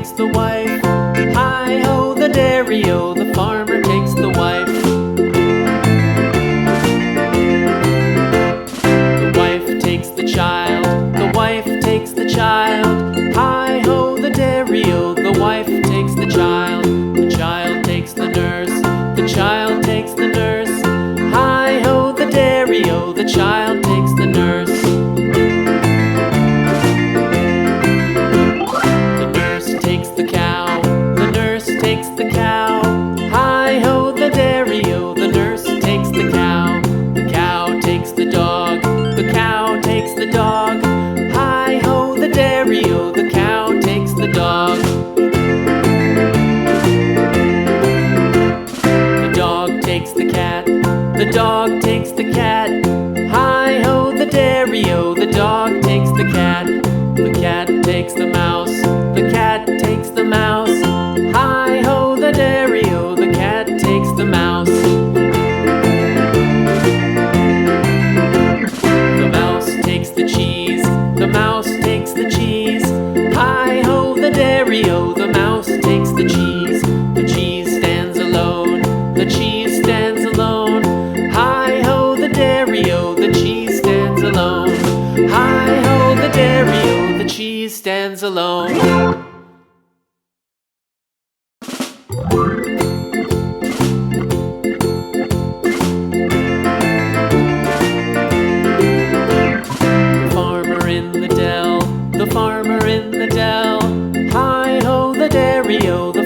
takes the wife. Hi-ho, the dairy-o, the farmer takes the wife. The wife takes the child, the wife takes the child. Hi-ho, the dairy-o, the wife takes the child. The child takes the nurse, the child takes the nurse. Hi-ho, the dairy-o, the child takes the nurse. The nurse takes the cow, the nurse takes the cow. Hi-ho, the dairy-o, the nurse takes the cow. The cow takes the dog, the cow takes the dog. Hi-ho, the dairy-o, the cow takes the dog. The dog takes the cat, the dog takes the cat. Hi-ho, the dairy-o, the dog takes the cat. The cat takes the mouse, the cat takes the mouse. Hi-ho, the dairy-o, the cat takes the mouse. The mouse takes the cheese, the mouse takes the cheese. Hi-ho, the dairy-o, the mouse takes the cheese. The cheese stands alone, the cheese stands alone. Hi-ho, the dairy-o, the cheese stands alone. Hi-ho, the dairy-o, the cheese stands alone. The farmer in the dell, the farmer in the dell. Hi-ho, the dairy-o, the